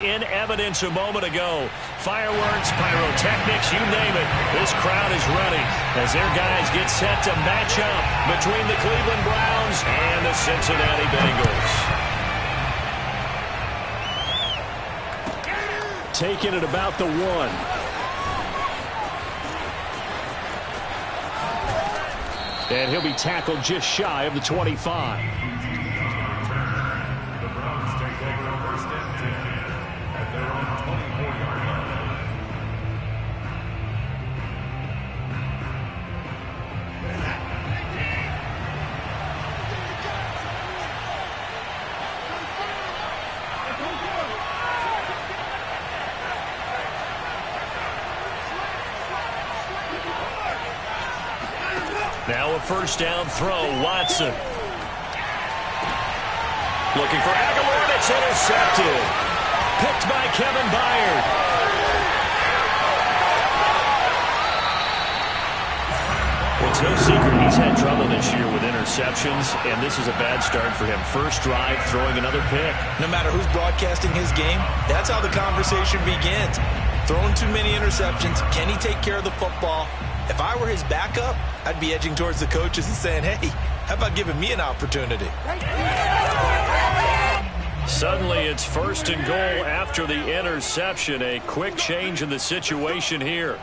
In evidence a moment ago. Fireworks, pyrotechnics, you name it. This crowd is ready as their guys get set to match up between the Cleveland Browns and the Cincinnati Bengals. Taking it about the 1. And he'll be tackled just shy of the 25. Now a first down throw, Watson. Looking for Aguilar, that's intercepted. Picked by Kevin Byard. Well, it's no secret he's had trouble this year with interceptions, and this is a bad start for him. First drive, throwing another pick. No matter who's broadcasting his game, that's how the conversation begins. Throwing too many interceptions, can he take care of the football? If I were his backup, I'd be edging towards the coaches and saying, hey, how about giving me an opportunity? Suddenly it's first and goal after the interception. A quick change in the situation here.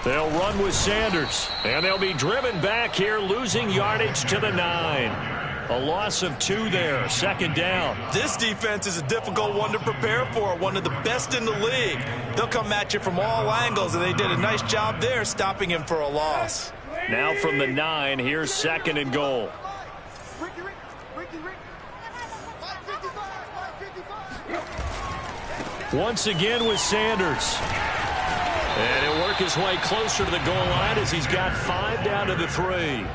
They'll run with Sanders, and they'll be driven back here, losing yardage to the 9. A loss of 2 there, second down. This defense is a difficult one to prepare for, one of the best in the league. They'll come at you from all angles, and they did a nice job there stopping him for a loss. Now from the 9, here's second and goal. Once again with Sanders. And he'll work his way closer to the goal line as he's got 5 down to the 3.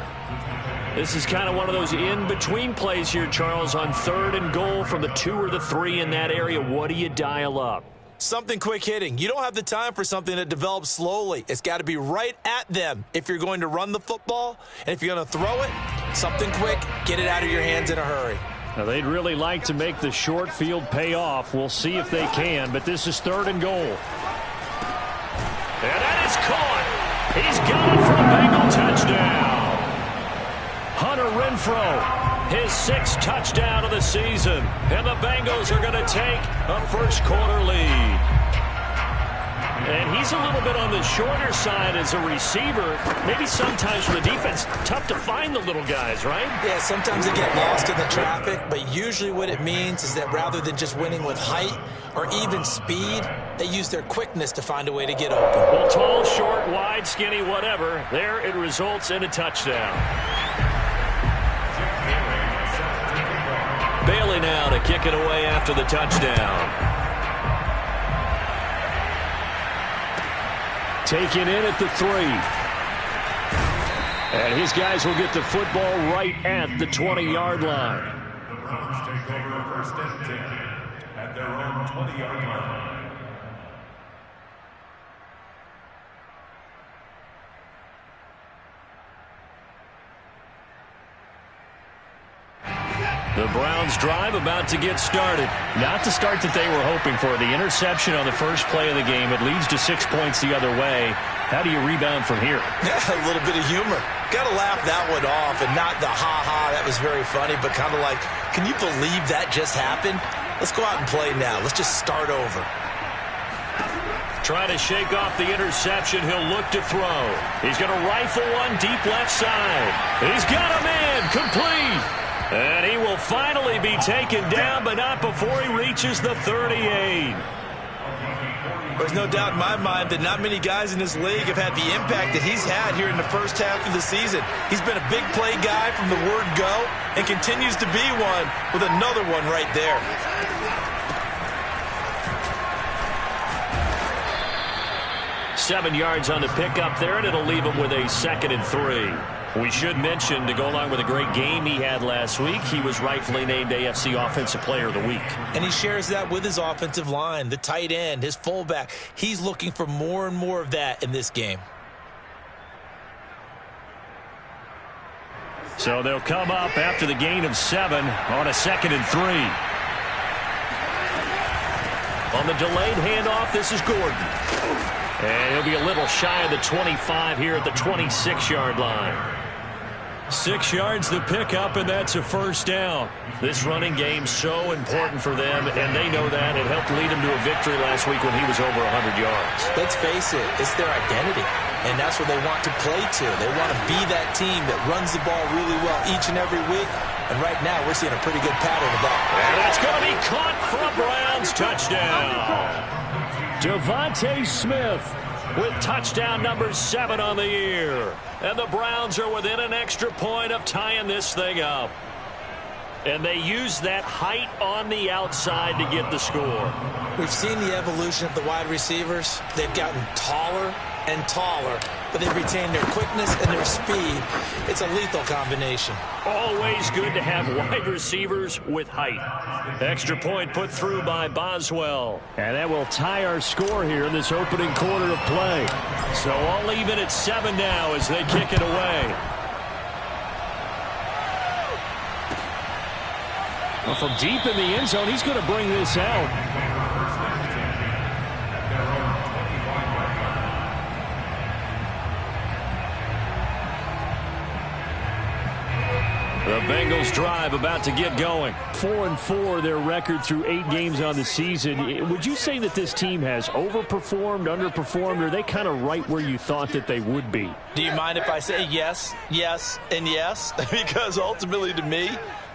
This is kind of one of those in-between plays here, Charles, on third and goal from the 2 or the 3 in that area. What do you dial up? Something quick hitting. You don't have the time for something that develops slowly. It's got to be right at them if you're going to run the football. And if you're going to throw it, something quick, get it out of your hands in a hurry. Now, they'd really like to make the short field pay off. We'll see if they can, but this is third and goal. And that is caught. He's got it for a Bengal touchdown. Hunter Renfrow, his 6th touchdown of the season. And the Bengals are going to take a first-quarter lead. And he's a little bit on the shorter side as a receiver. Maybe sometimes for the defense, tough to find the little guys, right? Yeah, sometimes they get lost in the traffic, but usually what it means is that rather than just winning with height or even speed, they use their quickness to find a way to get open. Well, tall, short, wide, skinny, whatever, there it results in a touchdown. Bailey now to kick it away after the touchdown. Taken in at the 3. And his guys will get the football right at the 20-yard line. The Browns take over first and 10 at their own 20-yard line. The Browns drive about to get started. Not the start that they were hoping for. The interception on the first play of the game. It leads to 6 points the other way. How do you rebound from here? Yeah, a little bit of humor. Got to laugh that one off, and not the ha-ha, that was very funny, but kind of like, can you believe that just happened? Let's go out and play now. Let's just start over. Trying to shake off the interception. He'll look to throw. He's going to rifle one deep left side. He's got a man complete. And he will finally be taken down, but not before he reaches the 38. There's no doubt in my mind that not many guys in this league have had the impact that he's had here in the first half of the season. He's been a big play guy from the word go and continues to be one with another one right there. Seven yards on the pickup there, and it'll leave him with a 2nd and 3. We should mention, to go along with a great game he had last week, he was rightfully named AFC Offensive Player of the Week. And he shares that with his offensive line, the tight end, his fullback. He's looking for more and more of that in this game. So they'll come up after the gain of 7 on a 2nd and 3. On the delayed handoff, this is Gordon. And he'll be a little shy of the 25 here at the 26-yard line. 6 yards the pickup, and that's a first down. This running game so important for them, and they know that. It helped lead them to a victory last week when he was over 100 yards. Let's face it, it's their identity, and that's what they want to play to. They want to be that team that runs the ball really well each and every week, and right now we're seeing a pretty good pattern of that. And that's going to be caught for a Browns touchdown. Devontae Smith with touchdown number 7 on the year. And the Browns are within an extra point of tying this thing up. And they use that height on the outside to get the score. We've seen the evolution of the wide receivers. They've gotten taller and taller, but they've retained their quickness and their speed. It's a lethal combination. Always good to have wide receivers with height. Extra point put through by Boswell. And that will tie our score here in this opening quarter of play. So all even at 7 now as they kick it away. Well, from deep in the end zone, he's going to bring this out. The Bengals drive about to get going. 4-4 their record through 8 games on the season. Would you say that this team has overperformed, underperformed, or are they kind of right where you thought that they would be? Do you mind if I say yes, yes, and yes? Because ultimately to me,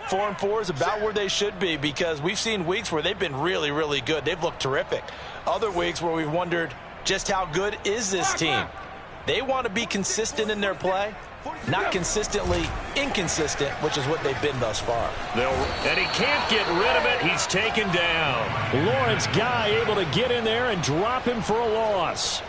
4-4 is about where they should be, because we've seen weeks where they've been really, really good. They've looked terrific. Other weeks where we've wondered just how good is this team. They want to be consistent in their play, not consistently inconsistent, which is what they've been thus far. And he can't get rid of it. He's taken down. Lawrence Guy able to get in there and drop him for a loss.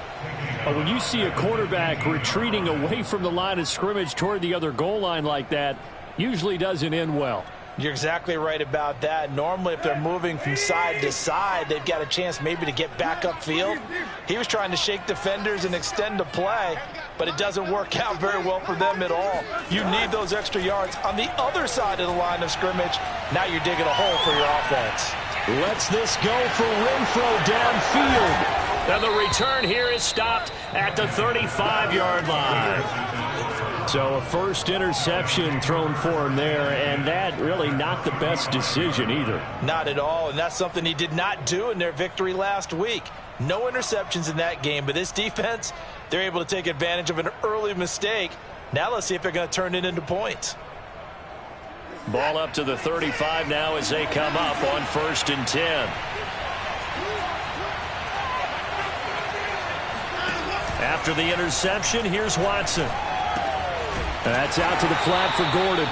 But when you see a quarterback retreating away from the line of scrimmage toward the other goal line like that, usually doesn't end well. You're exactly right about that. Normally, if they're moving from side to side, they've got a chance maybe to get back upfield. He was trying to shake defenders and extend the play, but it doesn't work out very well for them at all. You need those extra yards on the other side of the line of scrimmage. Now you're digging a hole for your offense. Lets this go for Renfro downfield. And the return here is stopped at the 35-yard line. So a first interception thrown for him there, and that really not the best decision either. Not at all, and that's something he did not do in their victory last week. No interceptions in that game, but this defense, they're able to take advantage of an early mistake. Now let's see if they're going to turn it into points. Ball up to the 35 now as they come up on 1st and 10. After the interception, here's Watson. That's out to the flat for Gordon.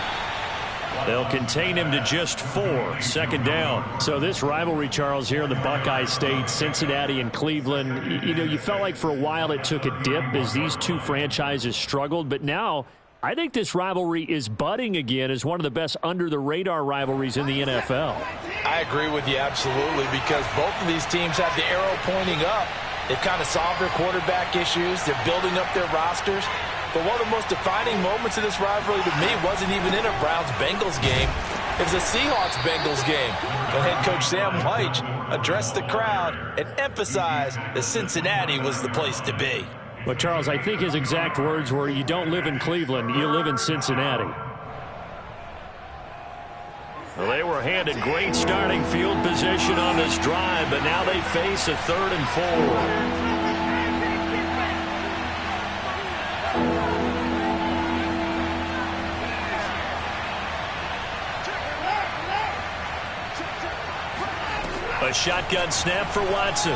They'll contain him to just 4. 2nd down. So this rivalry, Charles, here in the Buckeye State, Cincinnati and Cleveland, you felt like for a while it took a dip as these two franchises struggled. But now I think this rivalry is budding again as one of the best under-the-radar rivalries in the NFL. I agree with you absolutely, because both of these teams have the arrow pointing up. They've kind of solved their quarterback issues. They're building up their rosters. But one of the most defining moments of this rivalry to me wasn't even in a Browns-Bengals game. It was a Seahawks-Bengals game when head coach Sam Leitch addressed the crowd and emphasized that Cincinnati was the place to be. But, Charles, I think his exact words were, you don't live in Cleveland, you live in Cincinnati. Well, they were handed great starting field position on this drive, but now they face a 3rd and 4. A shotgun snap for Watson.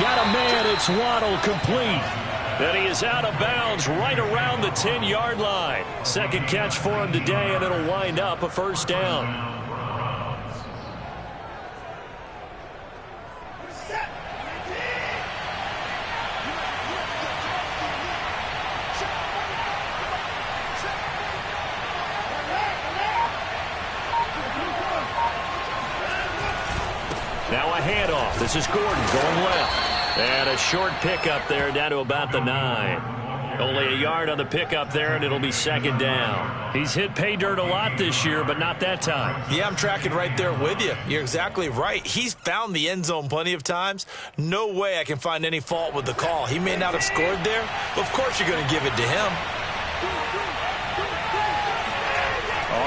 Got a man, it's Waddle, complete. And he is out of bounds right around the 10-yard line. 2nd catch for him today, and it'll wind up a 1st down. Now a handoff. This is Gordon going left. And a short pickup there down to about the 9. Only a yard on the pickup there, and it'll be second down. He's hit pay dirt a lot this year, but not that time. Yeah, I'm tracking right there with you. You're exactly right. He's found the end zone plenty of times. No way I can find any fault with the call. He may not have scored there, but of course you're going to give it to him.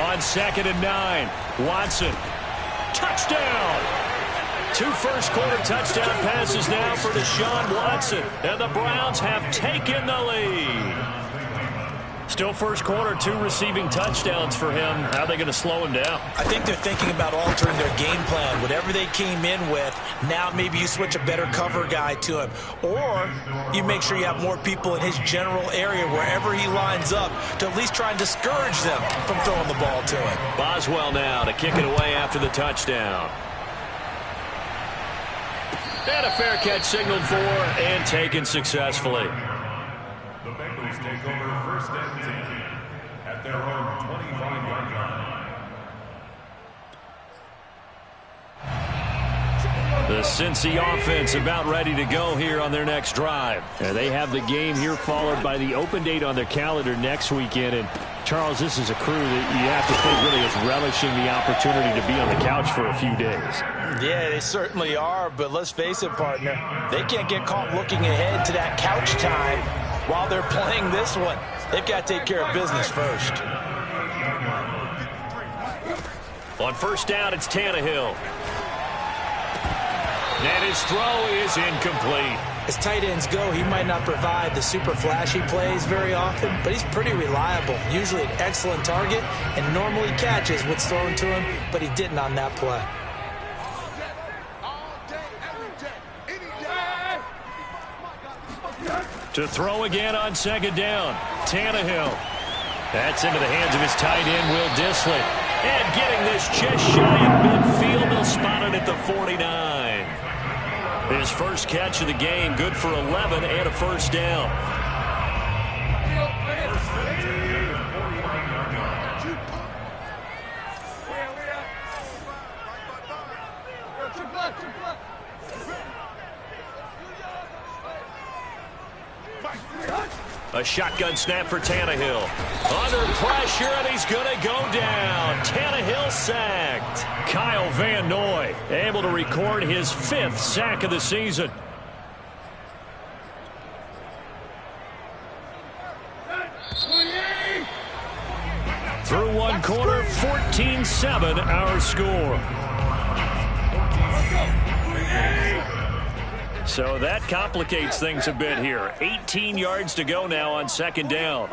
On 2nd and 9, Watson. Touchdown! 2 first-quarter touchdown passes now for Deshaun Watson. And the Browns have taken the lead. Still first quarter, 2 receiving touchdowns for him. How are they going to slow him down? I think they're thinking about altering their game plan. Whatever they came in with, now maybe you switch a better cover guy to him. Or you make sure you have more people in his general area wherever he lines up to at least try and discourage them from throwing the ball to him. Boswell now to kick it away after the touchdown. And a fair catch signaled for and taken successfully. The Bengals take over 1st and 10 at their own 25-yard line. The Cincy offense about ready to go here on their next drive. And they have the game here followed by the open date on their calendar next weekend. And Charles, this is a crew that you have to think really is relishing the opportunity to be on the couch for a few days. Yeah, they certainly are, but let's face it, partner. They can't get caught looking ahead to that couch time while they're playing this one. They've got to take care of business first. On 1st down, it's Tannehill. And his throw is incomplete. As tight ends go, he might not provide the super flashy plays very often, but he's pretty reliable. Usually an excellent target and normally catches what's thrown to him, but he didn't on that play. To throw again on 2nd down. Tannehill. That's into the hands of his tight end, Will Dissly. And getting this just shy of midfield, they'll spot it at the 49. His first catch of the game, good for 11 and a 1st down. A shotgun snap for Tannehill. Under pressure, and he's going to go down. Tannehill sacked. Kyle Van Noy able to record his 5th sack of the season. Through 1 quarter, 14-7 our score. So that complicates things a bit here. 18 yards to go now on 2nd down.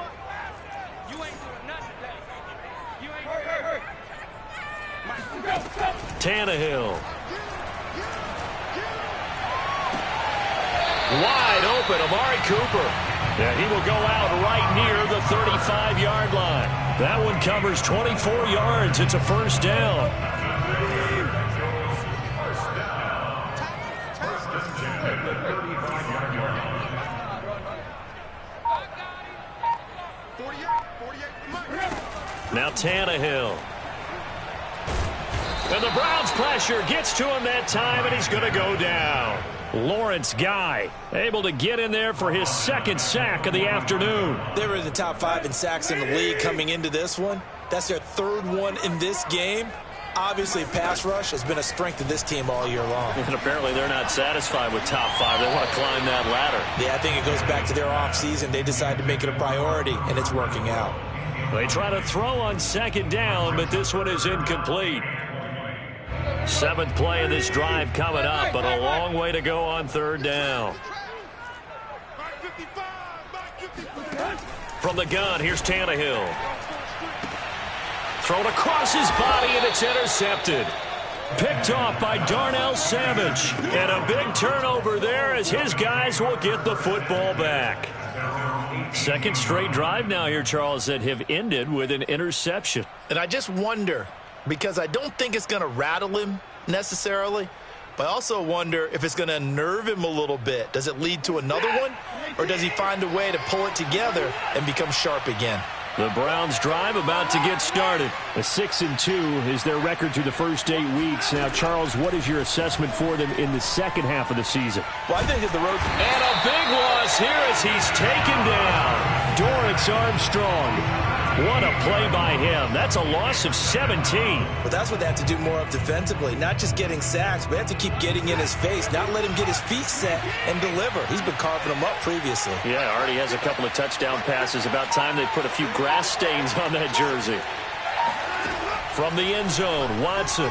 Tannehill. Wide open, Amari Cooper. And he will go out right near the 35-yard line. That one covers 24 yards. It's a 1st down. Now Tannehill. And the Browns pressure gets to him that time, and he's going to go down. Lawrence Guy able to get in there for his 2nd sack of the afternoon. They were in the top 5 in sacks in the league coming into this one. That's their 3rd one in this game. Obviously, pass rush has been a strength of this team all year long. And apparently they're not satisfied with top 5. They want to climb that ladder. Yeah, I think it goes back to their offseason. They decided to make it a priority, and it's working out. They try to throw on 2nd down, but this one is incomplete. 7th play of this drive coming up, but a long way to go on 3rd down. From the gun, here's Tannehill. Thrown across his body, and it's intercepted. Picked off by Darnell Savage. And a big turnover there as his guys will get the football back. 2nd straight drive now here, Charles, that have ended with an interception. And I just wonder, because I don't think it's going to rattle him necessarily, but I also wonder if it's going to unnerve him a little bit. Does it lead to another one, or does he find a way to pull it together and become sharp again? The Browns drive about to get started. A 6-2 is their record through the first 8 weeks. Now, Charles, what is your assessment for them in the second half of the season? Well, I think that the road... And a big loss falls here as he's taken down. Dorrance Armstrong. What a play by him. That's a loss of 17. Well, that's what they have to do more of defensively. Not just getting sacks, but they have to keep getting in his face, not let him get his feet set and deliver. He's been carving them up previously. Yeah, already has a couple of touchdown passes. About time they put a few grass stains on that jersey. From the end zone, Watson.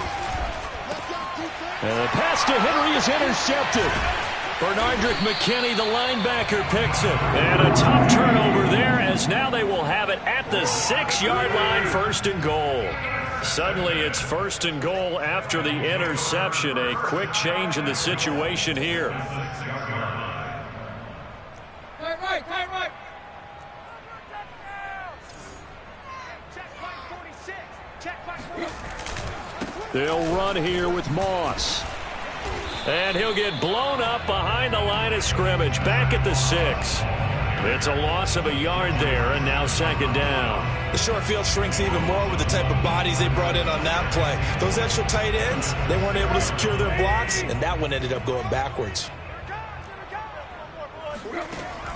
And the pass to Henry is intercepted. Bernardrick McKinney, the linebacker, picks it. And a tough turnover there as now they will have it at the 6-yard line, 1st and goal. Suddenly it's 1st and goal after the interception. A quick change in the situation here. Right. They'll run here with Moss. And he'll get blown up behind the line of scrimmage. Back at the 6. It's a loss of a yard there, and now 2nd down. The short field shrinks even more with the type of bodies they brought in on that play. Those extra tight ends, they weren't able to secure their blocks, and that one ended up going backwards.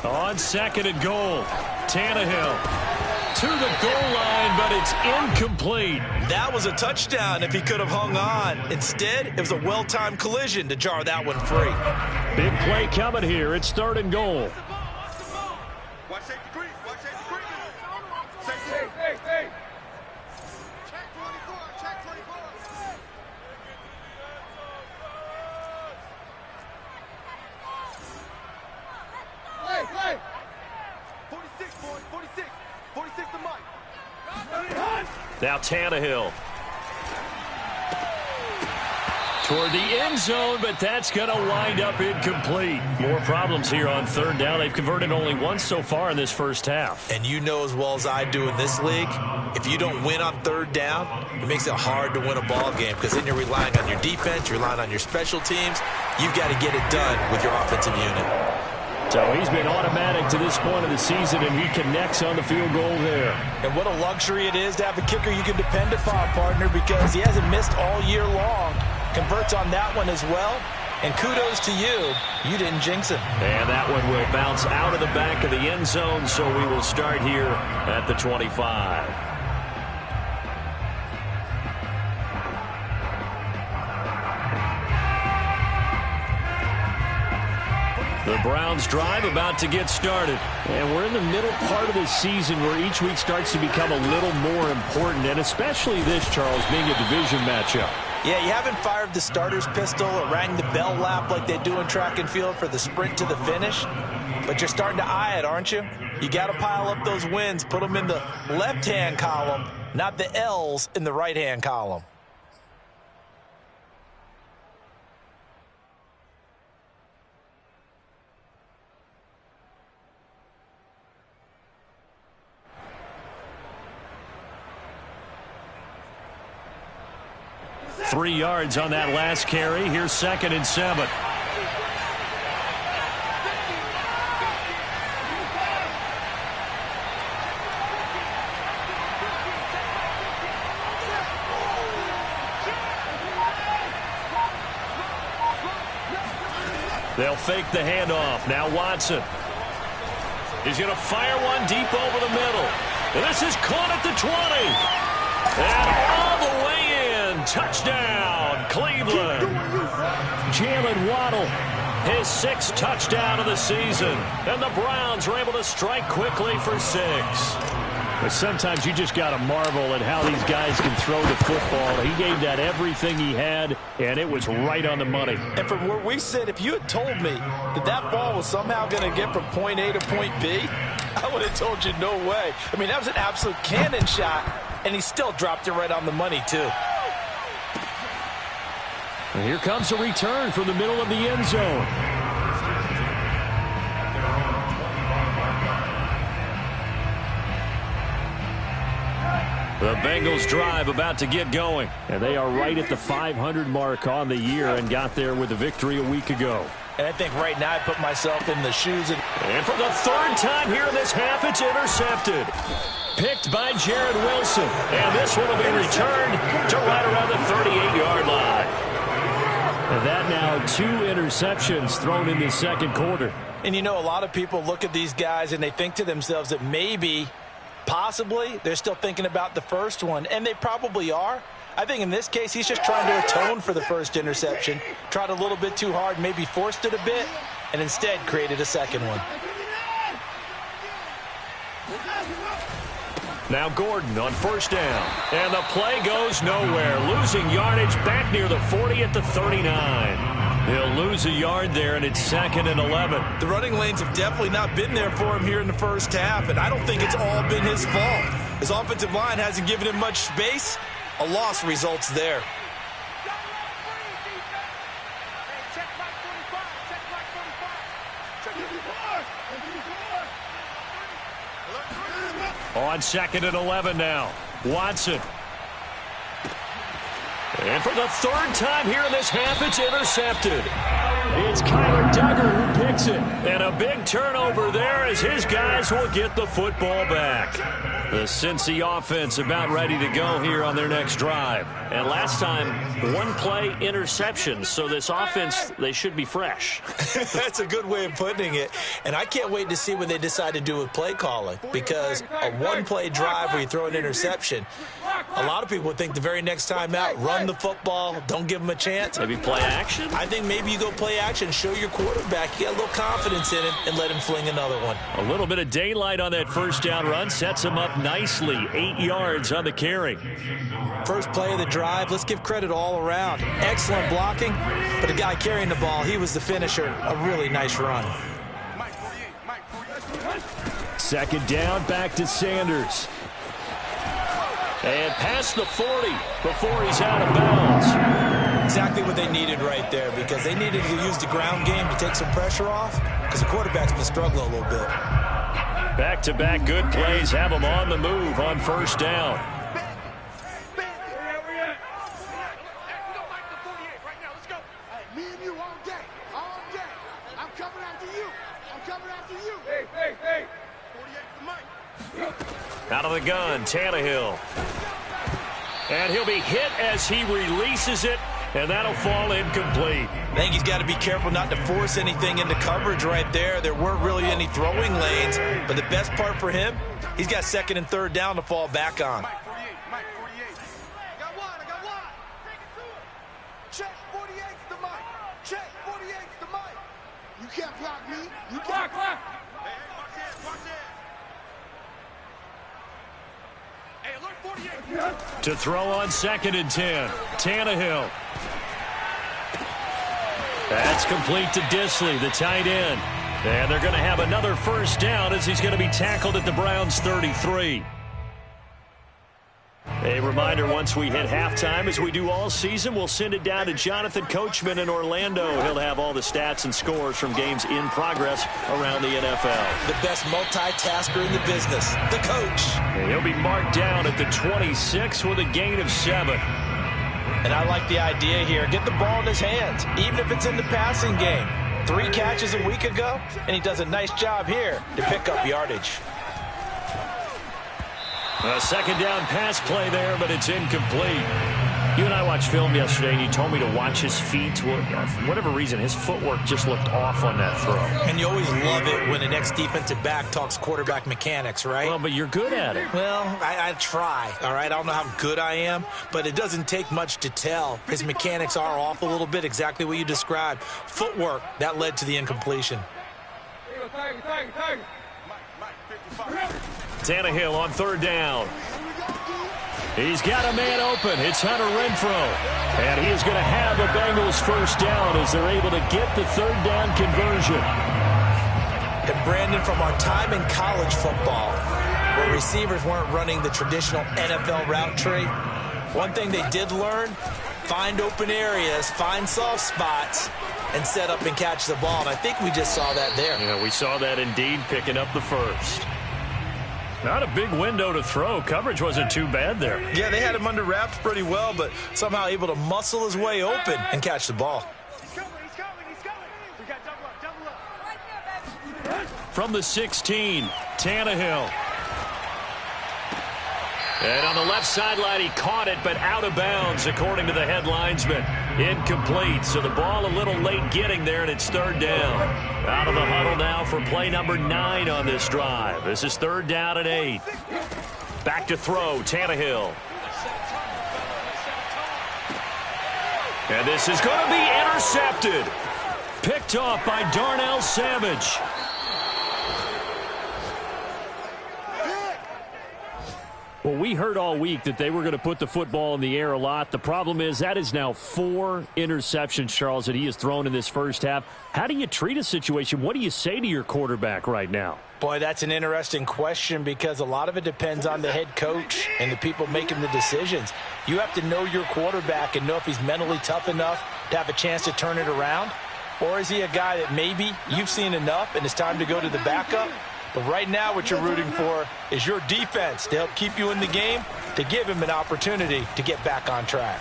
On 2nd and goal, Tannehill to the goal line, but it's incomplete. That was a touchdown if he could have hung on. Instead, it was a well-timed collision to jar that one free. Big play coming here. It's 3rd and goal. Watch safety creep. Hey. Check 24. Play. 46, boys. 46. 46 to Mike. Now Tannehill. Toward the end zone, but that's going to wind up incomplete. More problems here on 3rd down. They've converted only once so far in this first half. And you know as well as I do in this league, if you don't win on 3rd down, it makes it hard to win a ball game because then you're relying on your defense, you're relying on your special teams. You've got to get it done with your offensive unit. So he's been automatic to this point of the season, and he connects on the field goal there. And what a luxury it is to have a kicker you can depend upon, partner, because he hasn't missed all year long. Converts on that one as well. And kudos to you. You didn't jinx him. And that one will bounce out of the back of the end zone, so we will start here at the 25. The Browns drive about to get started. And we're in the middle part of the season where each week starts to become a little more important, and especially this, Charles, being a division matchup. Yeah, you haven't fired the starter's pistol or rang the bell lap like they do in track and field for the sprint to the finish, but you're starting to eye it, aren't you? You got to pile up those wins, put them in the left-hand column, not the L's in the right-hand column. Three yards on that last carry. Here's 2nd and 7. They'll fake the handoff. Now Watson. He's going to fire one deep over the middle. And this is caught at the 20. And all the way in. Touchdown, Cleveland. Jalen Waddle, his 6th touchdown of the season. And the Browns are able to strike quickly for 6. But sometimes you just got to marvel at how these guys can throw the football. He gave that everything he had, and it was right on the money. And from where we sit, if you had told me that that ball was somehow going to get from point A to point B, I would have told you no way. I mean, that was an absolute cannon shot, and he still dropped it right on the money, too. And here comes a return from the middle of the end zone. The Bengals drive about to get going. And they are right at the 500 mark on the year and got there with a victory a week ago. And I think right now I put myself in the shoes. And for the 3rd time here in this half, it's intercepted. Picked by Jared Wilson. And this one will be returned to right around the 38-yard line. And that now 2 interceptions thrown in the 2nd quarter. And you know, a lot of people look at these guys and they think to themselves that maybe, possibly, they're still thinking about the first one, and they probably are. I think in this case, he's just trying to atone for the first interception, tried a little bit too hard, maybe forced it a bit, and instead created a second one. Now Gordon on first down. And the play goes nowhere. Losing yardage back near the 40 at the 39. He'll lose a yard there, and it's 2nd and 11. The running lanes have definitely not been there for him here in the first half, and I don't think it's all been his fault. His offensive line hasn't given him much space. A loss results there. On 2nd and 11 now. Watson. And for the 3rd time here in this half, it's intercepted. It's Kyler Duggar who picks it. And a big turnover there as his guys will get the football back. The Cincy offense about ready to go here on their next drive. And last time, 1-play interception. So this offense, they should be fresh. That's a good way of putting it. And I can't wait to see what they decide to do with play calling. Because a 1-play drive where you throw an interception, a lot of people would think the very next time out, run the football, don't give them a chance. Maybe play action? I think maybe you go play action, show your quarterback, you get a little confidence in him, and let him fling another one. A little bit of daylight on that first down run sets him up nicely. 8 yards on the carry. First play of the drive, let's give credit all around. Excellent blocking, but the guy carrying the ball, he was the finisher. A really nice run. 2nd down, back to Sanders. And past the 40 before he's out of bounds. Exactly what they needed right there, because they needed to use the ground game to take some pressure off, because the quarterback's been struggling a little bit. Back-to-back good plays have him on the move on first down. Out of the gun, Tannehill. And he'll be hit as he releases it, and that'll fall incomplete. I think he's got to be careful not to force anything into coverage right there. There weren't really any throwing lanes, but the best part for him, he's got 2nd and 3rd down to fall back on. I got one. Check 48's the mic. Check 48's the mic. You can't block me. You can't block. Hey, watch it. Hey, alert 48. To throw on 2nd and 10. Tannehill. That's complete to Disley, the tight end. And they're going to have another first down as he's going to be tackled at the Browns' 33. A reminder, once we hit halftime, as we do all season, we'll send it down to Jonathan Coachman in Orlando. He'll have all the stats and scores from games in progress around the NFL. The best multitasker in the business, the coach. And he'll be marked down at the 26 with a gain of 7. And I like the idea here. Get the ball in his hands, even if it's in the passing game. 3 catches a week ago, and he does a nice job here to pick up yardage. A 2nd down pass play there, but it's incomplete. You and I watched film yesterday, and you told me to watch his feet. For whatever reason, his footwork just looked off on that throw. And you always love it when the next defensive back talks quarterback mechanics, right? Well, but you're good at it. Well, I try, all right? I don't know how good I am, but it doesn't take much to tell. His mechanics are off a little bit, exactly what you described. Footwork, that led to the incompletion. Tannehill on 3rd down. He's got a man open. It's Hunter Renfrow. And he is going to have a Bengals first down as they're able to get the 3rd down conversion. And Brandon, from our time in college football, where receivers weren't running the traditional NFL route tree, one thing they did learn, find open areas, find soft spots, and set up and catch the ball. And I think we just saw that there. Yeah, we saw that indeed, picking up the first. Not a big window to throw. Coverage wasn't too bad there. Yeah, they had him under wraps pretty well, but somehow able to muscle his way open and catch the ball. He's coming. We got double up. Right there, baby. From the 16, Tannehill. And on the left sideline, he caught it, but out of bounds, according to the head linesman. Incomplete, so the ball a little late getting there, and it's third down. Out of the huddle now for play number 9 on this drive. This is third down and 8. Back to throw, Tannehill. And this is going to be intercepted. Picked off by Darnell Savage. Well, we heard all week that they were going to put the football in the air a lot. The problem is that is now 4 interceptions, Charles, that he has thrown in this first half. How do you treat a situation? What do you say to your quarterback right now? Boy, that's an interesting question because a lot of it depends on the head coach and the people making the decisions. You have to know your quarterback and know if he's mentally tough enough to have a chance to turn it around. Or is he a guy that maybe you've seen enough and it's time to go to the backup? But right now what you're rooting for is your defense to help keep you in the game, to give him an opportunity to get back on track.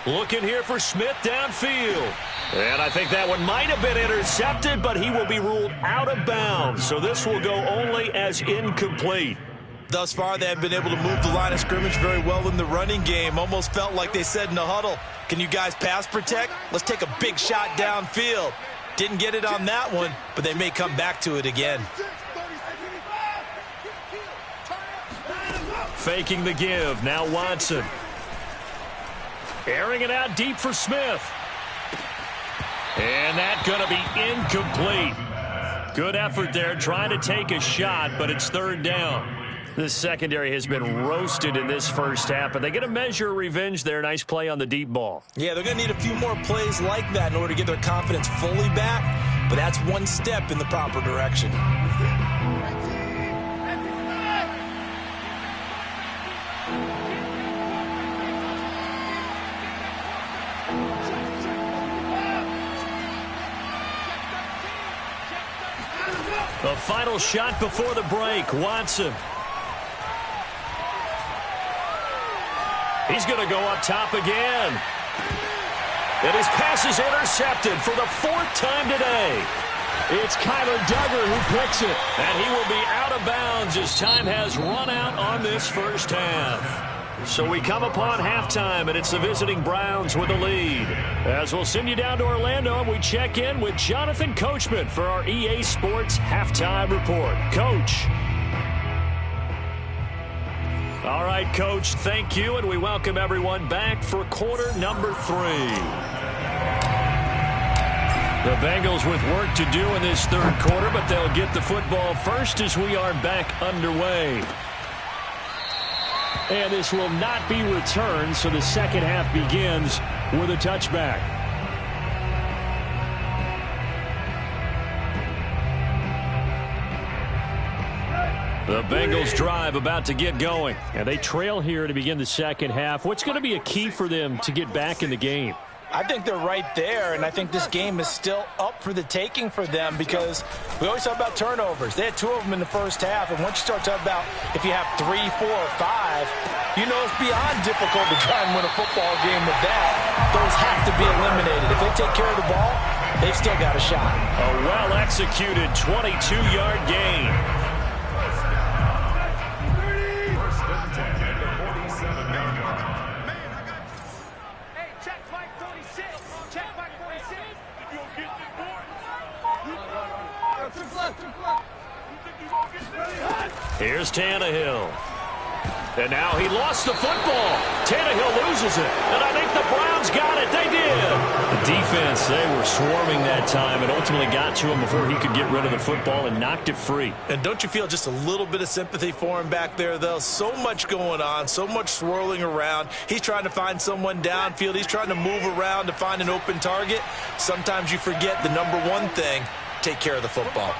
Looking here for Smith downfield. And I think that one might have been intercepted, but he will be ruled out of bounds. So this will go only as incomplete. Thus far, they have been able to move the line of scrimmage very well in the running game. Almost felt like they said in the huddle, can you guys pass protect? Let's take a big shot downfield. Didn't get it on that one, but they may come back to it again. Faking the give. Now Watson. Airing it out deep for Smith. And that's going to be incomplete. Good effort there trying to take a shot, but it's third down. This secondary has been roasted in this first half, but they get a measure of revenge there. Nice play on the deep ball. Yeah, they're going to need a few more plays like that in order to get their confidence fully back, but that's one step in the proper direction. The final shot before the break, Watson. He's going to go up top again. And his pass is intercepted for the 4th time today. It's Kyler Duggar who picks it. And he will be out of bounds as time has run out on this first half. So we come upon halftime, and it's the visiting Browns with the lead. As we'll send you down to Orlando, and we check in with Jonathan Coachman for our EA Sports Halftime Report. Coach. All right, Coach, thank you, and we welcome everyone back for quarter number 3. The Bengals with work to do in this third quarter, but they'll get the football first as we are back underway. And this will not be returned, so the second half begins with a touchback. The Bengals drive about to get going, and they trail here to begin the second half. What's going to be a key for them to get back in the game? I think they're right there, and I think this game is still up for the taking for them because we always talk about turnovers. They had 2 of them in the first half, and once you start talking about if you have 3, 4, or 5, you know it's beyond difficult to try and win a football game with that. Those have to be eliminated. If they take care of the ball, they've still got a shot. A well-executed 22-yard gain. Here's Tannehill. And now he lost the football. Tannehill loses it. And I think the Browns got it. They did. The defense, they were swarming that time and ultimately got to him before he could get rid of the football and knocked it free. And don't you feel just a little bit of sympathy for him back there, though? So much going on, so much swirling around. He's trying to find someone downfield. He's trying to move around to find an open target. Sometimes you forget the number one thing, take care of the football.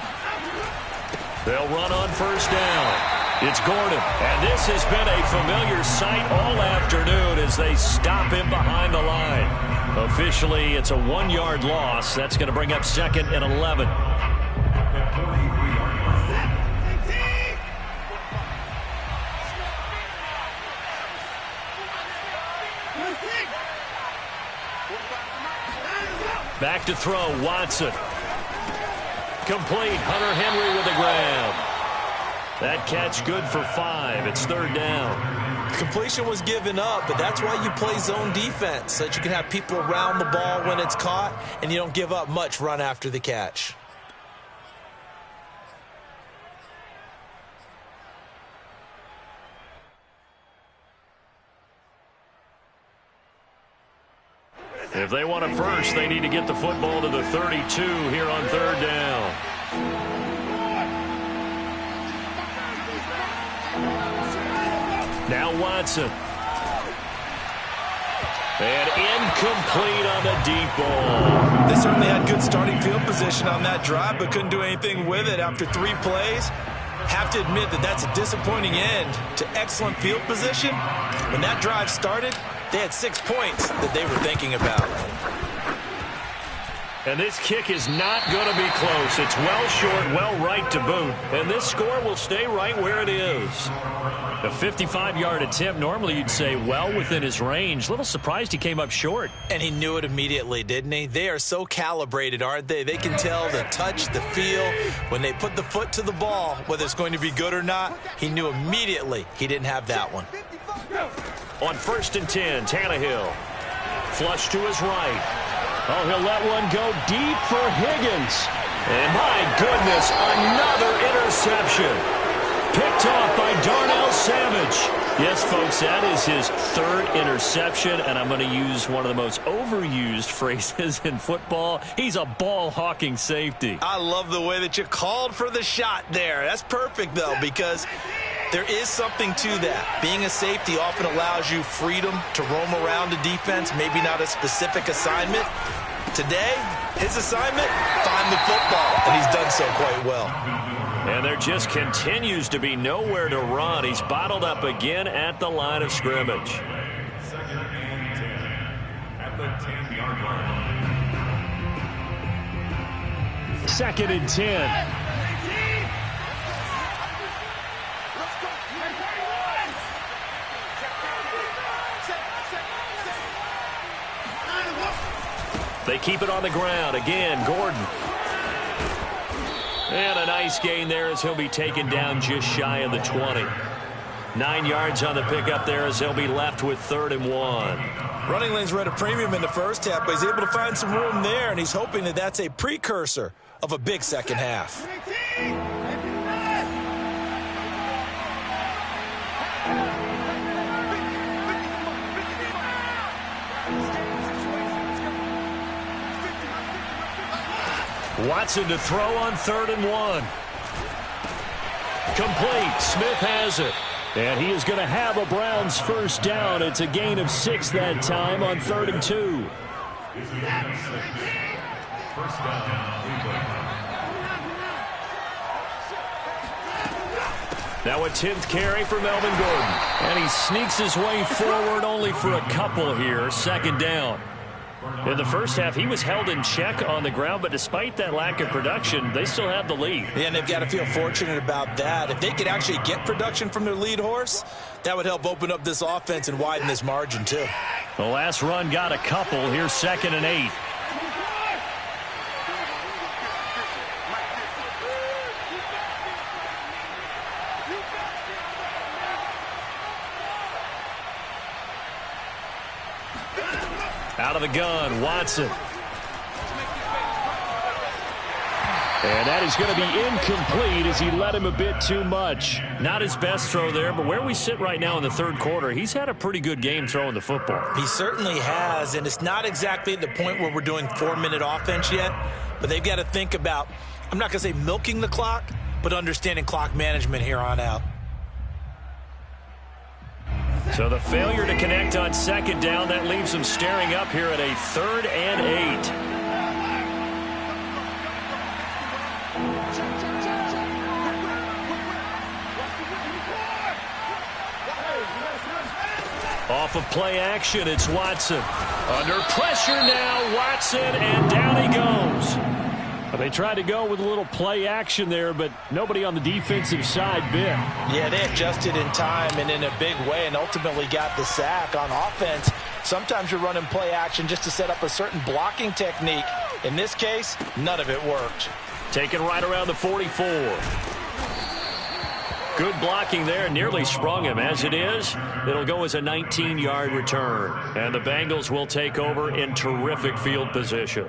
They'll run on first down. It's Gordon, and this has been a familiar sight all afternoon as they stop him behind the line. Officially, it's a 1-yard loss. That's going to bring up 2nd and 11. Back to throw, Watson. Complete, Hunter Henry with a grab. That catch good for 5. It's third down. The completion was given up, but that's why you play zone defense, so that you can have people around the ball when it's caught, and you don't give up much run after the catch. If they want a first, they need to get the football to the 32 here on third down. Now Watson. And incomplete on the deep ball. They certainly had good starting field position on that drive, but couldn't do anything with it after 3 plays. Have to admit that that's a disappointing end to excellent field position. When that drive started, they had 6 points that they were thinking about. And this kick is not going to be close. It's well short, well right to boot. And this score will stay right where it is. A 55-yard attempt, normally you'd say well within his range. Little surprised he came up short. And he knew it immediately, didn't he? They are so calibrated, aren't they? They can tell the touch, the feel. When they put the foot to the ball, whether it's going to be good or not, he knew immediately he didn't have that one. On 1st and 10, Tannehill. Flush to his right. Oh, he'll let one go deep for Higgins. And my goodness, another interception. Picked off by Darnell Savage. Yes, folks, that is his 3rd interception, and I'm going to use one of the most overused phrases in football. He's a ball-hawking safety. I love the way that you called for the shot there. That's perfect, though, because there is something to that. Being a safety often allows you freedom to roam around a defense, maybe not a specific assignment. Today, his assignment, find the football, and he's done so quite well. And there just continues to be nowhere to run. He's bottled up again at the line of scrimmage. 2nd and 10 at the 10-yard line. 2nd and 10. They keep it on the ground. Again, Gordon. And a nice gain there as he'll be taken down just shy of the 20. 9 yards on the pickup there as they'll be left with 3rd and 1. Running lanes were at a premium in the first half, but he's able to find some room there, and he's hoping that that's a precursor of a big second half. Watson to throw on 3rd and 1. Complete. Smith has it. And he is going to have a Browns first down. It's a gain of 6 that time on 3rd and 2. First down, Cleveland. Now a 10th carry for Melvin Gordon. And he sneaks his way forward only for a couple here. 2nd down. In the first half, he was held in check on the ground, but despite that lack of production, they still have the lead. Yeah, and they've got to feel fortunate about that. If they could actually get production from their lead horse, that would help open up this offense and widen this margin, too. The last run got a couple. Here's 2nd and 8. Out of the gun, Watson. And that is going to be incomplete as he let him a bit too much. Not his best throw there, but where we sit right now in the 3rd quarter, he's had a pretty good game throwing the football. He certainly has, and it's not exactly at the point where we're doing 4-minute offense yet, but they've got to think about, I'm not going to say milking the clock, but understanding clock management here on out. So the failure to connect on 2nd down, that leaves them staring up here at a 3rd and 8. Off of play action, it's Watson. Under pressure now, Watson, and down he goes. They tried to go with a little play action there, but nobody on the defensive side bit. Yeah, they adjusted in time and in a big way and ultimately got the sack. On offense, sometimes you're running play action just to set up a certain blocking technique. In this case, none of it worked. Taken right around the 44. Good blocking there. Nearly sprung him. As it is, it'll go as a 19-yard return. And the Bengals will take over in terrific field position.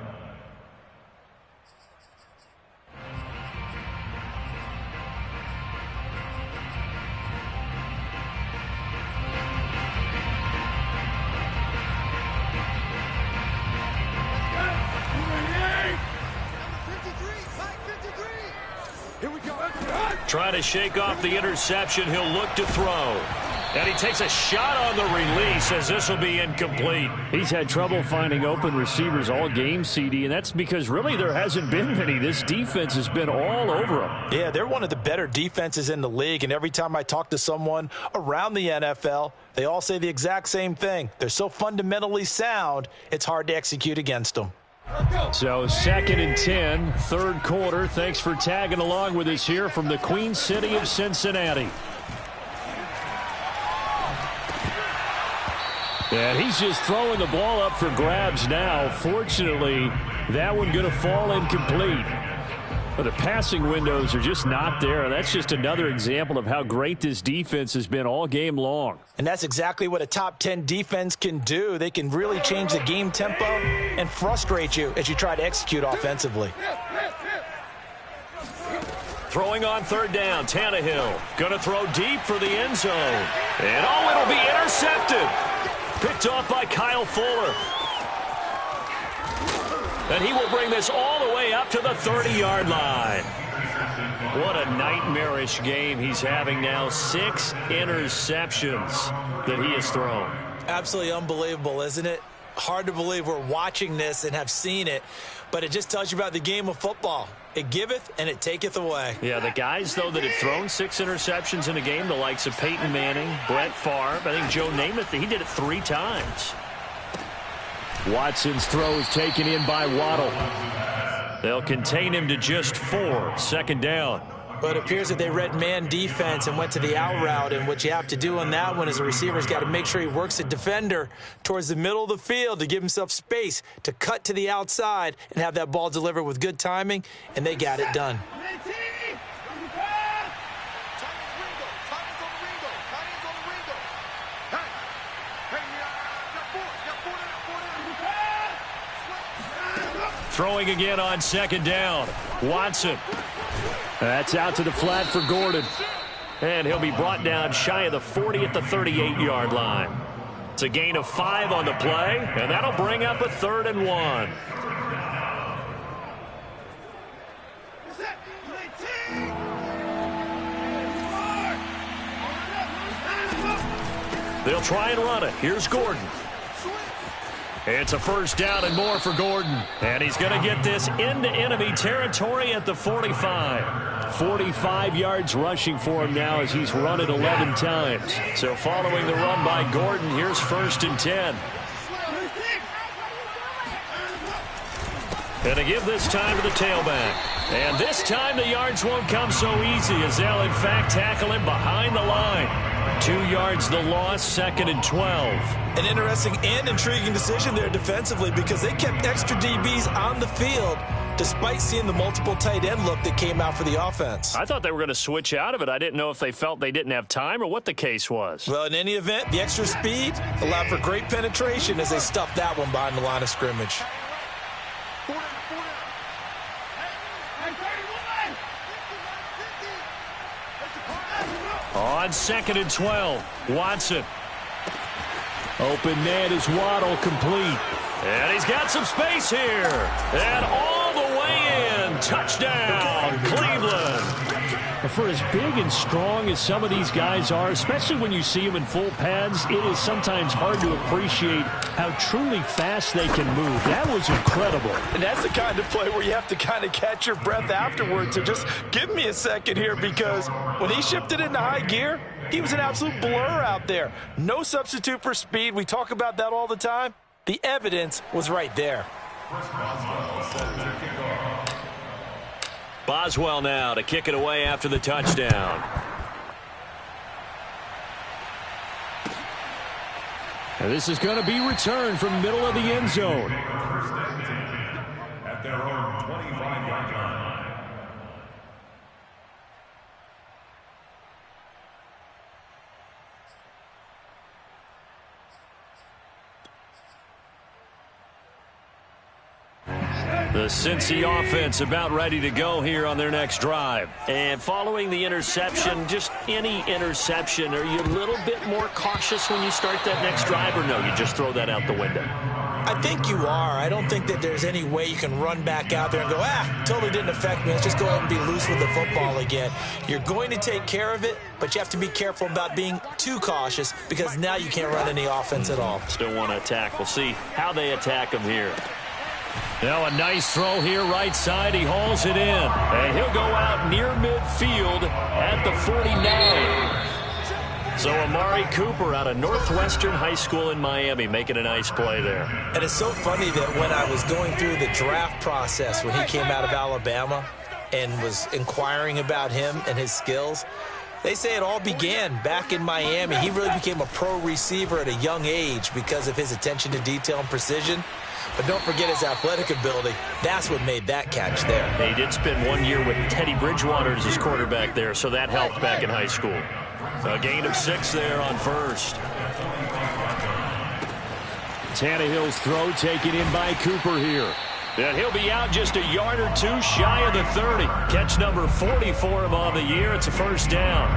Trying to shake off the interception. He'll look to throw. And he takes a shot on the release as this will be incomplete. He's had trouble finding open receivers all game, CD, and that's because really there hasn't been many. This defense has been all over him. Yeah, they're one of the better defenses in the league, and every time I talk to someone around the NFL, they all say the exact same thing. They're so fundamentally sound, it's hard to execute against them. So 2nd and 10, third quarter. Thanks for tagging along with us here from the Queen City of Cincinnati. And he's just throwing the ball up for grabs now. Fortunately, that one going to fall incomplete. But the passing windows are just not there. And that's just another example of how great this defense has been all game long. And that's exactly what a top 10 defense can do. They can really change the game tempo and frustrate you as you try to execute offensively. Throwing on third down, Tannehill. Going to throw deep for the end zone. And oh, it'll be intercepted. Picked off by Kyle Fuller. And he will bring this all the way up to the 30-yard line. What a nightmarish game he's having now. 6 interceptions that he has thrown. Absolutely unbelievable, isn't it? Hard to believe we're watching this and have seen it, but it just tells you about the game of football. It giveth and it taketh away. Yeah, the guys, though, that have thrown 6 interceptions in a game, the likes of Peyton Manning, Brett Favre, I think Joe Namath, he did it 3 times. Watson's throw is taken in by Waddle. They'll contain him to just 4, 2nd down. But it appears that they read man defense and went to the out route, and what you have to do on that one is the receiver's got to make sure he works the defender towards the middle of the field to give himself space to cut to the outside and have that ball delivered with good timing, and they got it done. Throwing again on 2nd down. Watson. That's out to the flat for Gordon. And he'll be brought down shy of the 40 at the 38-yard line. It's a gain of 5 on the play, and that'll bring up a 3rd and 1. They'll try and run it. Here's Gordon. It's a 1st down and more for Gordon. And he's going to get this into enemy territory at the 45. 45 yards rushing for him now as he's run it 11 times. So following the run by Gordon, here's 1st and 10. And to give this time to the tailback. And this time the yards won't come so easy as they'll in fact tackle him behind the line. 2 yards the loss, 2nd and 12. An interesting and intriguing decision there defensively because they kept extra DBs on the field despite seeing the multiple tight end look that came out for the offense. I thought they were going to switch out of it. I didn't know if they felt they didn't have time or what the case was. Well, in any event, the extra speed allowed for great penetration as they stuffed that one behind the line of scrimmage. On 2nd and 12, Watson. Open man is Waddle, complete. And he's got some space here. And all the way in. Touchdown, Cleveland. For as big and strong as some of these guys are, especially when you see them in full pads, it is sometimes hard to appreciate how truly fast they can move. That was incredible. And that's the kind of play where you have to kind of catch your breath afterwards. So just give me a second here because when he shifted into high gear, he was an absolute blur out there. No substitute for speed. We talk about that all the time. The evidence was right there. Boswell now to kick it away after the touchdown. And this is going to be returned from the middle of the end zone. At their own 25-yard line. The Cincy offense about ready to go here on their next drive. And following the interception, just any interception, are you a little bit more cautious when you start that next drive, or no, you just throw that out the window? I think you are. I don't think that there's any way you can run back out there and go, totally didn't affect me. Let's just go ahead and be loose with the football again. You're going to take care of it, but you have to be careful about being too cautious because now you can't run any offense at all. Still want to attack. We'll see how they attack them here. Now a nice throw here right side. He hauls it in. And he'll go out near midfield at the 49. So Amari Cooper out of Northwestern High School in Miami making a nice play there. And it's so funny that when I was going through the draft process when he came out of Alabama and was inquiring about him and his skills, they say it all began back in Miami. He really became a pro receiver at a young age because of his attention to detail and precision. But don't forget his athletic ability. That's what made that catch there. He did spend 1 year with Teddy Bridgewater as his quarterback there, so that helped back in high school. A gain of 6 there on first. Tannehill's throw taken in by Cooper here. And he'll be out just a yard or two shy of the 30. Catch number 40 for him on the year. It's a first down.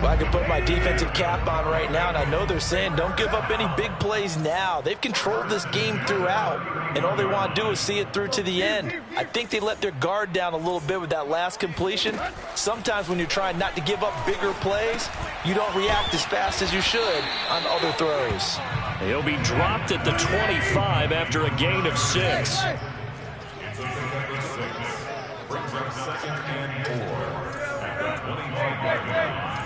Well, I can put my defensive cap on right now, and I know they're saying don't give up any big plays now. They've controlled this game throughout, and all they want to do is see it through to the end. I think they let their guard down a little bit with that last completion. Sometimes when you're trying not to give up bigger plays, you don't react as fast as you should on other throws. He'll be dropped at the 25 after a gain of 6. Brings up 2nd and 4 at the 25-yard line.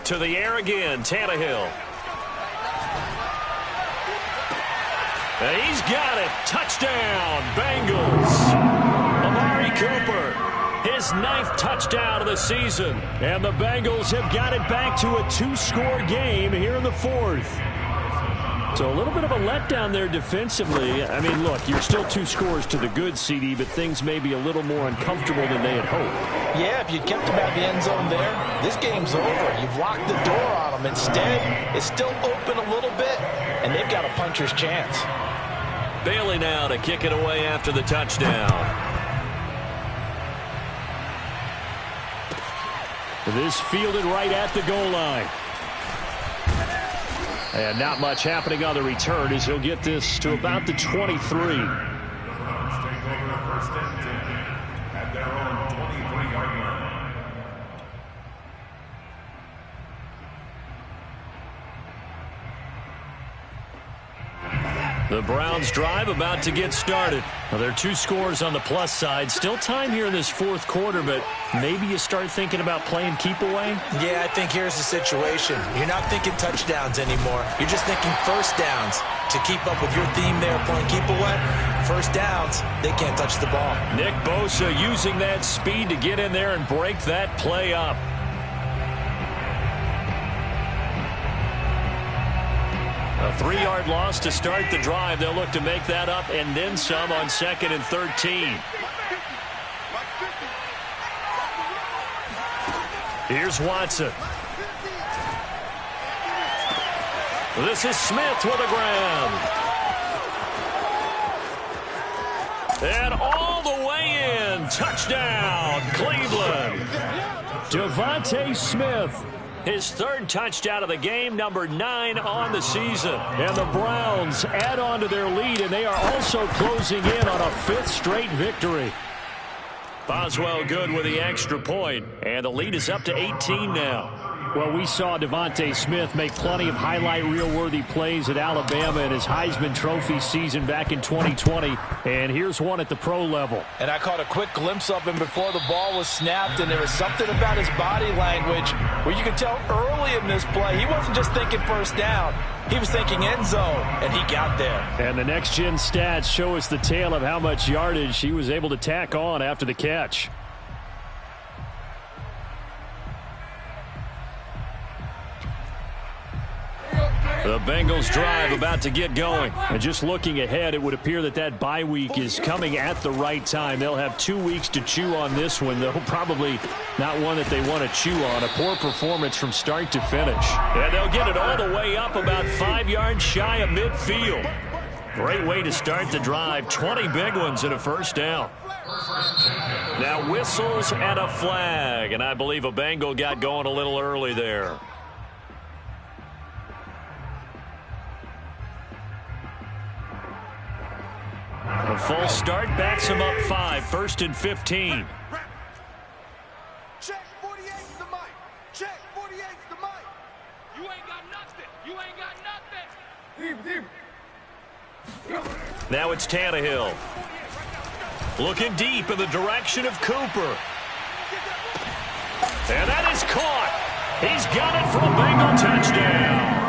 To the air again, Tannehill. And he's got it. Touchdown, Bengals. Amari Cooper, his 9th touchdown of the season. And the Bengals have got it back to a 2-score game here in the 4th. So a little bit of a letdown there defensively. I mean, look, you're still 2 scores to the good, CD, but things may be a little more uncomfortable than they had hoped. Yeah, if you kept them at the end zone there, this game's over. You've locked the door on them. Instead, it's still open a little bit, and they've got a puncher's chance. Bailey now to kick it away after the touchdown. This fielded right at the goal line. And not much happening on the return as he'll get this to about the 23. The Browns take over 1st and 10 at their own 23-yard line. The Browns drive about to get started. Now, there are 2 scores on the plus side. Still time here in this 4th quarter, but maybe you start thinking about playing keep away? Yeah, I think here's the situation. You're not thinking touchdowns anymore. You're just thinking first downs. To keep up with your theme there, playing keep away, first downs, they can't touch the ball. Nick Bosa using that speed to get in there and break that play up. A 3-yard loss to start the drive. They'll look to make that up and then some on 2nd and 13. Here's Watson. This is Smith with a grab. And all the way in. Touchdown, Cleveland. Devontae Smith. His 3rd touchdown of the game, number 9 on the season. And the Browns add on to their lead, and they are also closing in on a 5th straight victory. Boswell good with the extra point, and the lead is up to 18 now. Well, we saw Devontae Smith make plenty of highlight reel-worthy plays at Alabama in his Heisman Trophy season back in 2020, and here's one at the pro level. And I caught a quick glimpse of him before the ball was snapped, and there was something about his body language where you could tell early in this play he wasn't just thinking first down. He was thinking end zone, and he got there. And the next-gen stats show us the tale of how much yardage he was able to tack on after the catch. The The Bengals drive about to get going. And just looking ahead, it would appear that that bye week is coming at the right time. They'll have 2 weeks to chew on this one, though probably not one that they want to chew on. A poor performance from start to finish. And they'll get it all the way up about 5 yards shy of midfield. Great way to start the drive. 20 big ones and a first down. Now whistles and a flag. And I believe a Bengal got going a little early there. A false start backs him up 5. 1st and 15. Check 48's the mic. Check 48's the mic. You ain't got nothing. You ain't got nothing. Now it's Tannehill. Looking deep in the direction of Cooper. And that is caught. He's got it for a Bengal touchdown.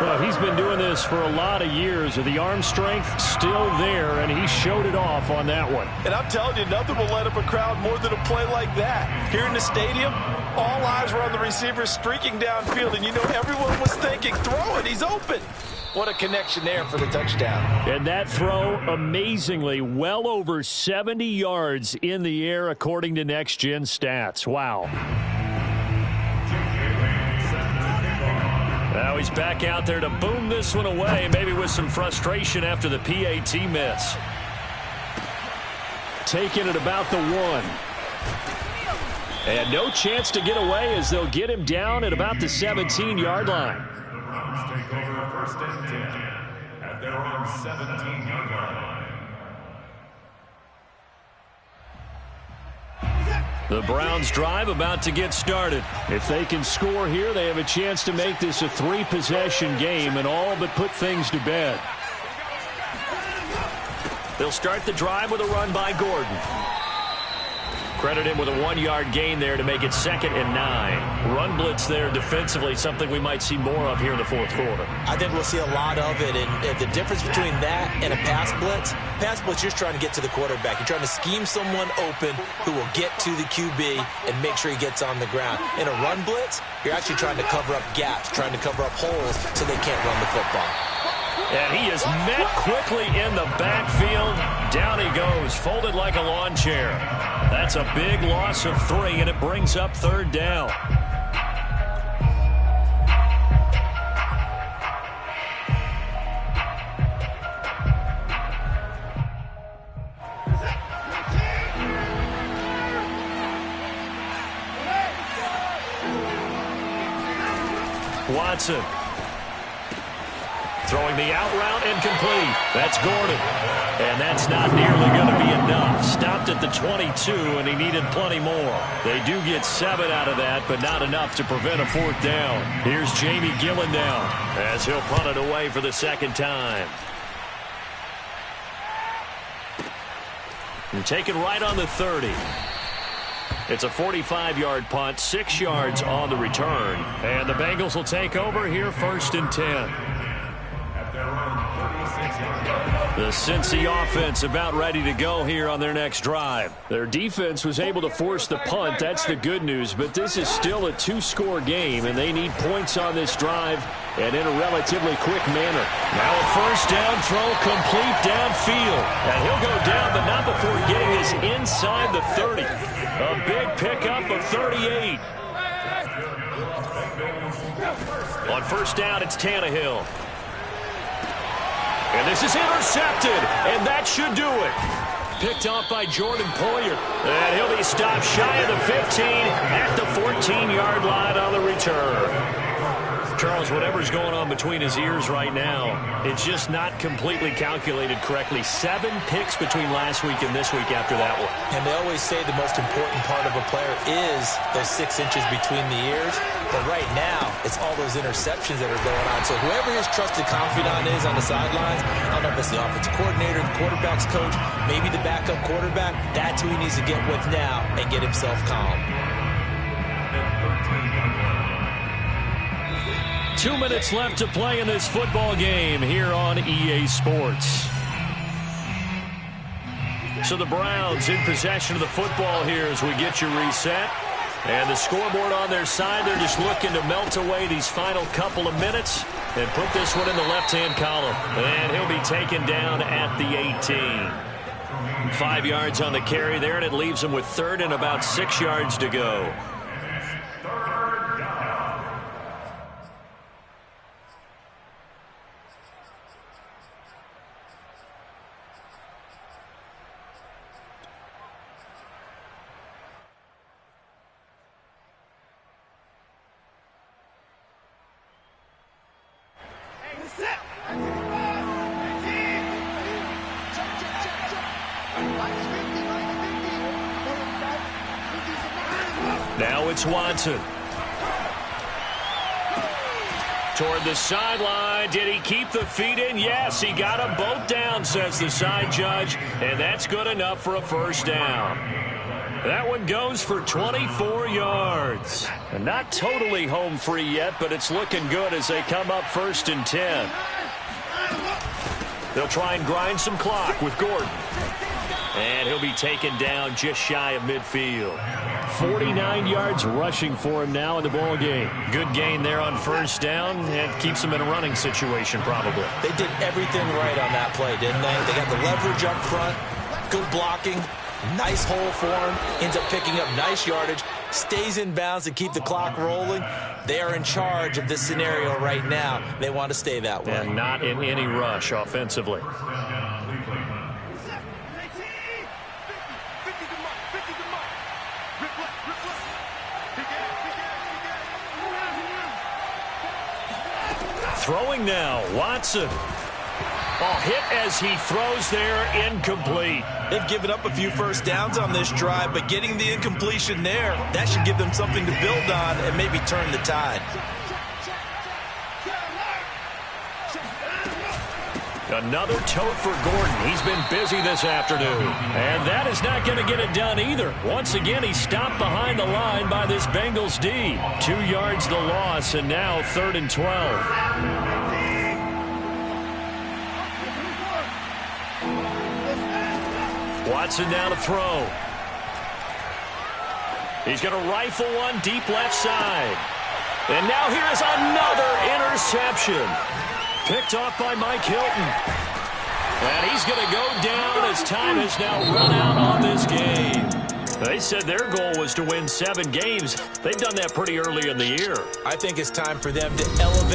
Well, he's been doing this for a lot of years. The arm strength still there, and he showed it off on that one. And I'm telling you, nothing will light up a crowd more than a play like that. Here in the stadium, all eyes were on the receiver streaking downfield, and you know everyone was thinking, throw it, he's open. What a connection there for the touchdown. And that throw, amazingly, well over 70 yards in the air, according to Next Gen Stats. Wow. Now he's back out there to boom this one away, maybe with some frustration after the PAT miss. Taking it about the 1. And no chance to get away as they'll get him down at about the 17-yard line. The Browns take over 1st and 10 at their own 17-yard line. The Browns drive about to get started. If they can score here, they have a chance to make this a 3-possession game and all but put things to bed. They'll start the drive with a run by Gordon. Credit him with a 1-yard gain there to make it 2nd and 9. Run blitz there defensively, something we might see more of here in the 4th quarter. I think we'll see a lot of it, and the difference between that and a pass blitz, you're just trying to get to the quarterback. You're trying to scheme someone open who will get to the QB and make sure he gets on the ground. In a run blitz, you're actually trying to cover up gaps, trying to cover up holes so they can't run the football. And he is met quickly in the backfield. Down he goes, folded like a lawn chair. That's a big loss of 3, and it brings up 3rd down. Watson. Throwing the out route incomplete. That's Gordon. And that's not nearly going to be enough. Stopped at the 22, and he needed plenty more. They do get 7 out of that, but not enough to prevent a 4th down. Here's Jamie Gillen down as he'll punt it away for the 2nd time. And taken right on the 30. It's a 45-yard punt, 6 yards on the return. And the Bengals will take over here 1st and 10. The Cincy offense about ready to go here on their next drive. Their defense was able to force the punt. That's the good news. But this is still a 2-score game, and they need points on this drive and in a relatively quick manner. Now a 1st down throw complete downfield. And he'll go down, but not before getting this inside the 30. A big pickup of 38. On 1st down, it's Tannehill. And this is intercepted, and that should do it. Picked off by Jordan Poyer. And he'll be stopped shy of the 15 at the 14-yard line on the return. Charles, whatever's going on between his ears right now, it's just not completely calculated correctly. 7 picks between last week and this week after that one. And they always say the most important part of a player is those 6 inches between the ears. But right now, it's all those interceptions that are going on. So whoever his trusted confidant is on the sidelines, I don't know if it's the offensive coordinator, the quarterback's coach, maybe the backup quarterback, that's who he needs to get with now and get himself calm. 2 minutes left to play in this football game here on EA Sports. So the Browns in possession of the football here as we get you reset. And the scoreboard on their side, they're just looking to melt away these final couple of minutes. And put this one in the left-hand column. And he'll be taken down at the 18. 5 yards on the carry there, and it leaves him with third and about 6 yards to go. Now it's Watson. Toward the sideline. Did he keep the feet in? Yes, he got them both down, says the side judge. And that's good enough for a first down. That one goes for 24 yards. And not totally home free yet, but it's looking good as they come up 1st and 10. They'll try and grind some clock with Gordon. And he'll be taken down just shy of midfield. 49 yards rushing for him now in the ball game. Good gain there on first down, and keeps him in a running situation probably. They did everything right on that play, didn't they? They got the leverage up front, good blocking, nice hole for him, ends up picking up nice yardage, stays in bounds to keep the clock rolling. They are in charge of this scenario right now. They want to stay that way. And not in any rush offensively. Throwing now, Watson. Ball hit as he throws there, incomplete. They've given up a few first downs on this drive, but getting the incompletion there, that should give them something to build on and maybe turn the tide. Another tote for Gordon. He's been busy this afternoon. And that is not going to get it done either. Once again, he stopped behind the line by this Bengals D. 2 yards the loss, and now 3rd and 12. Watson now to throw. He's going to rifle one deep left side. And now here is another interception. Picked off by Mike Hilton. And he's going to go down as time has now run out on this game. They said their goal was to win 7 games. They've done that pretty early in the year. I think it's time for them to elevate